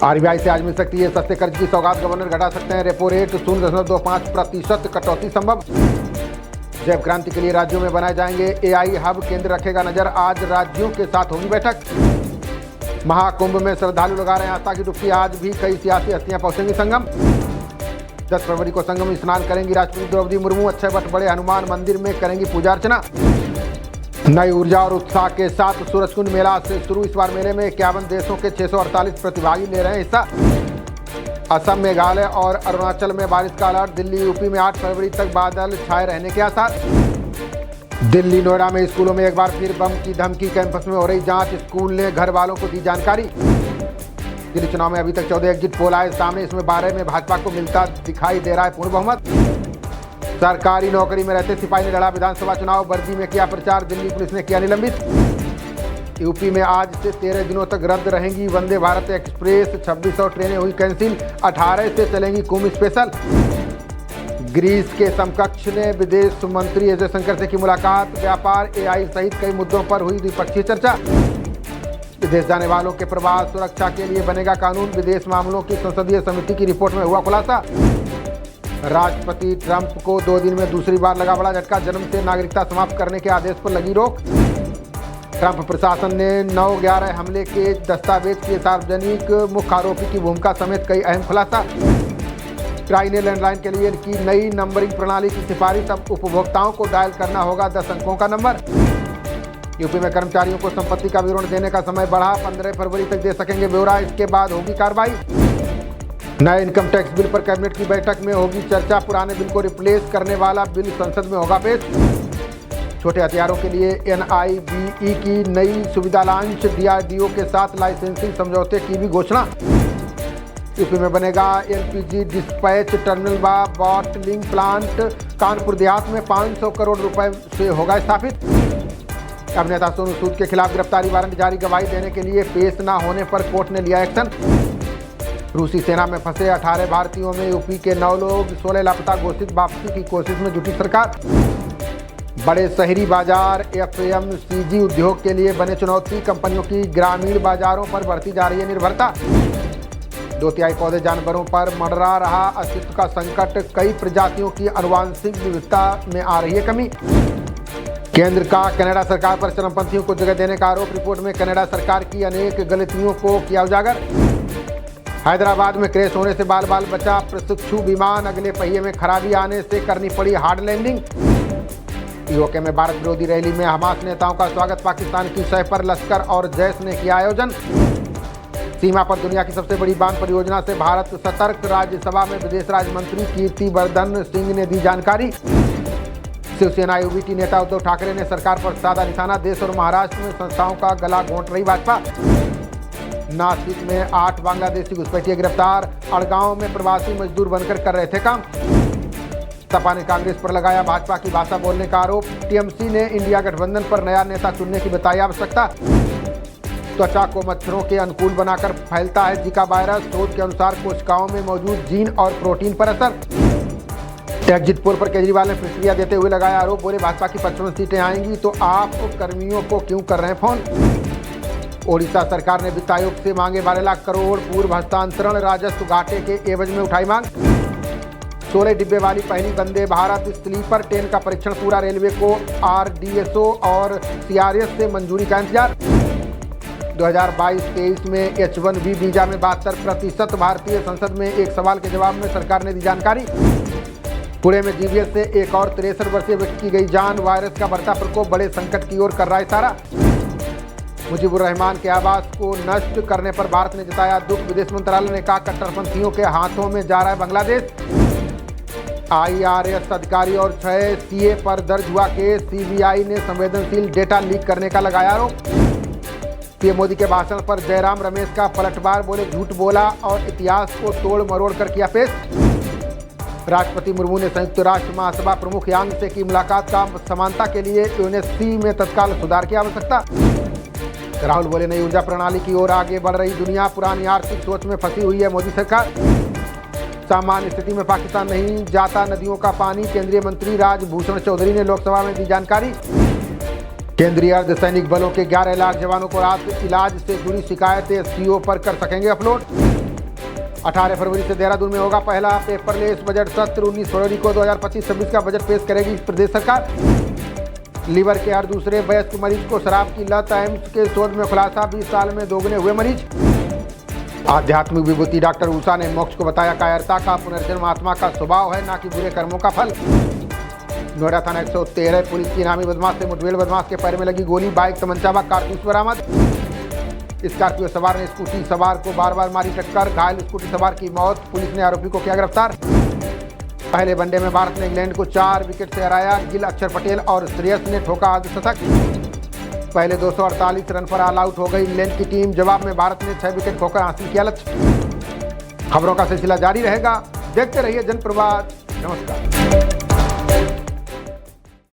RBI से आज मिल सकती है सस्ते कर्ज की सौगात, गवर्नर घटा सकते हैं रेपो रेट, 0.25% कटौती संभव। जैव क्रांति के लिए राज्यों में बनाए जाएंगे एआई हब, केंद्र रखेगा नजर, आज राज्यों के साथ होगी बैठक। महाकुंभ में श्रद्धालु लगा रहे हैं आस्था की डुबकी, आज भी कई सियासी हस्तियां पहुंचेंगी संगम। 10 फरवरी को संगम स्नान करेंगी राष्ट्रपति द्रौपदी मुर्मू, अक्षय वट बड़े हनुमान मंदिर में करेंगी पूजा अर्चना। नई ऊर्जा और उत्साह के साथ सूरजकुंड मेला से शुरू, इस बार मेले में 51 देशों के 648 प्रतिभागी ले रहे हैं हिस्सा। असम, मेघालय और अरुणाचल में बारिश का अलर्ट, दिल्ली यूपी में 8 फरवरी तक बादल छाए रहने के आसार। दिल्ली नोएडा में स्कूलों में एक बार फिर बम की धमकी, कैंपस में हो रही जांच, स्कूल ने घर वालों को दी जानकारी। दिल्ली चुनाव में अभी तक 14 एग्जिट पोल आए सामने, इसमें 12 में भाजपा को मिलता दिखाई दे रहा है पूर्ण बहुमत। सरकारी नौकरी में रहते सिपाही ने लड़ा विधानसभा चुनाव, वर्दी में किया प्रचार, दिल्ली पुलिस ने किया निलंबित। यूपी में आज से 13 दिनों तक रद्द रहेंगी वंदे भारत एक्सप्रेस, 2600 ट्रेनें हुई कैंसिल, 18 से चलेंगी कुंभ स्पेशल। ग्रीस के समकक्ष ने विदेश मंत्री एस जयशंकर से की मुलाकात, व्यापार, एआई सहित कई मुद्दों पर हुई द्विपक्षीय चर्चा। विदेश जाने वालों के प्रवास सुरक्षा के लिए बनेगा कानून, विदेश मामलों की संसदीय समिति की रिपोर्ट में हुआ खुलासा। राष्ट्रपति ट्रंप को 2 दिन में दूसरी बार लगा बड़ा झटका, जन्म से नागरिकता समाप्त करने के आदेश पर लगी रोक। ट्रंप प्रशासन ने 9/11 हमले के दस्तावेज किए सार्वजनिक, मुख्य आरोपी की भूमिका समेत कई अहम खुलासा। ट्राई ने लैंडलाइन के लिए की नई नंबरिंग प्रणाली की सिफारिश, अब उपभोक्ताओं को डायल करना होगा 10 अंकों का नंबर। यूपी में कर्मचारियों को संपत्ति का विवरण देने का समय बढ़ा, 15 फरवरी तक दे सकेंगे ब्यौरा, इसके बाद होगी कार्रवाई। नए इनकम टैक्स बिल पर कैबिनेट की बैठक में होगी चर्चा, पुराने बिल को रिप्लेस करने वाला बिल संसद में होगा पेश। छोटे हथियारों के लिए एनआईबीई की नई सुविधा लॉन्च, डीआरडीओ के साथ लाइसेंसिंग समझौते की भी घोषणा। यूपी में बनेगा एलपीजी डिस्पैच टर्मिनल व बॉटलिंग प्लांट, कानपुर देहात में 500 करोड़ रुपए से होगा स्थापित। अभिनेता सोनू सूद के खिलाफ गिरफ्तारी वारंट जारी, गवाही देने के लिए पेश न होने पर कोर्ट ने लिया एक्शन। रूसी सेना में फंसे 18 भारतीयों में यूपी के 9 लोग, 16 लापता घोषित, वापसी की कोशिश में जुटी सरकार। बड़े शहरी बाजार एफएमसीजी उद्योग के लिए बने चुनौती, कंपनियों की ग्रामीण बाजारों पर बढ़ती जा रही है निर्भरता। 2/3 पौधे जानवरों पर मंडरा रहा अस्तित्व का संकट, कई प्रजातियों की आनुवांशिक विविधता में आ रही है कमी। केंद्र का कनाडा सरकार पर चरमपंथियों को जगह देने का आरोप, रिपोर्ट में कनाडा सरकार की अनेक गलतियों को किया उजागर। हैदराबाद में क्रैश होने से बाल बाल बचा प्रशिक्षु विमान, अगले पहिए में खराबी आने से करनी पड़ी हार्ड लैंडिंग। यूके में भारत विरोधी रैली में हमास नेताओं का स्वागत, पाकिस्तान की शह पर लश्कर और जैश ने किया आयोजन। सीमा पर दुनिया की सबसे बड़ी बांध परियोजना से भारत सतर्क, राज्यसभा में विदेश राज्य मंत्री कीर्तिवर्धन सिंह ने दी जानकारी। शिवसेना यूबीटी नेता उद्धव ठाकरे ने सरकार पर साधा निशाना, देश और महाराष्ट्र में संस्थाओं का गला घोंट रही भाजपा। नासिक में 8 बांग्लादेशी घुसपैठिए गिरफ्तार, अड़गांव में प्रवासी मजदूर बनकर कर रहे थे काम। सपा ने कांग्रेस पर लगाया भाजपा की भाषा बोलने का आरोप, टीएमसी ने इंडिया गठबंधन पर नया नेता चुनने की बताई आवश्यकता। त्वचा को मच्छरों के अनुकूल बनाकर फैलता है जीका वायरस, शोध के अनुसार कोशिकाओं में मौजूद जीन और प्रोटीन पर असर। एग्जिट पोल पर केजरीवाल ने प्रतिक्रिया देते हुए लगाया आरोप, बोले भाजपा की 55 सीटें आएंगी तो आप कर्मियों को क्यों कर रहे हैं फोन। ओडिशा सरकार ने वित्त आयोग से मांगे 12 लाख करोड़ पूर्व हस्तांतरण, राजस्व घाटे के एवज में उठाई मांग। 16 डिब्बे वाली पहली वंदे भारत स्लीपर ट्रेन का परीक्षण पूरा, रेलवे को आरडीएसओ और सीआरएस से मंजूरी का इंतजार। 2022-23 में H1B वीजा में 72% भारतीय, संसद में एक सवाल के जवाब में सरकार ने दी जानकारी। पुणे में जीवीएस से एक और 63 वर्षीय व्यक्ति की गई जान, वायरस का बढ़ता प्रकोप बड़े संकट की ओर कर रहा है इशारा। मुजीबुर रहमान के आवास को नष्ट करने पर भारत ने जताया दुख, विदेश मंत्रालय ने कहा कट्टरपंथियों के हाथों में जा रहा है बांग्लादेश। आईआरएस अधिकारी और 6 सीए पर दर्ज हुआ केस, सीबीआई ने संवेदनशील डेटा लीक करने का लगाया आरोप। पीएम मोदी के भाषण पर जयराम रमेश का पलटवार, बोले झूठ बोला और इतिहास को तोड़ मरोड़ कर किया पेश। राष्ट्रपति मुर्मू ने संयुक्त राष्ट्र महासभा प्रमुख यांग से की मुलाकात, का समानता के लिए यूएनएससी में तत्काल सुधार की आवश्यकता। राहुल बोले नई ऊर्जा प्रणाली की ओर आगे बढ़ रही दुनिया, पुरानी आर्थिक सोच में फंसी हुई है मोदी सरकार। सामान्य स्थिति में पाकिस्तान नहीं जाता नदियों का पानी, केंद्रीय मंत्री राजभूषण चौधरी ने लोकसभा में दी जानकारी। केंद्रीय अर्धसैनिक बलों के 11 लाख जवानों को राहत इलाज से जुड़ी शिकायतें सीओ पर कर सकेंगे अपलोड। 18 फरवरी से देहरादून में होगा पहला पेपरलेस बजट सत्र। 19 फरवरी को 2025-26 का बजट पेश करेगी प्रदेश सरकार। लीवर के हर दूसरे वयस्क मरीज को शराब की लत, एम्स के शोध में खुलासा, 20 साल में दोगुने हुए मरीज। आध्यात्मिक विभूति डॉक्टर उषा ने मोक्ष को बताया कायरता का पुनर्जन्म आत्मा का स्वभाव है, ना कि बुरे कर्मों का फल। नोएडा थाना 113 पुलिस की इनामी बदमाश से मुठभेड़, बदमाश के पैर में लगी गोली, बाइक, तमंचा व कारतूस बरामद। स्कॉर्पियो सवार ने स्कूटी सवार को बार बार मारी टक्कर, घायल स्कूटी सवार की मौत। पुलिस ने आरोपी को किया गिरफ्तार। पहले वनडे में भारत ने इंग्लैंड को 4 विकेट से हराया। गिल, अक्षर पटेल और श्रेयस ने ठोका अर्धशतक। पहले 248 रन पर ऑल आउट हो गई इंग्लैंड की टीम। जवाब में भारत ने 6 विकेट खोकर हासिल किया लक्ष्य। खबरों का सिलसिला जारी रहेगा, देखते रहिए जनप्रवाद। नमस्कार।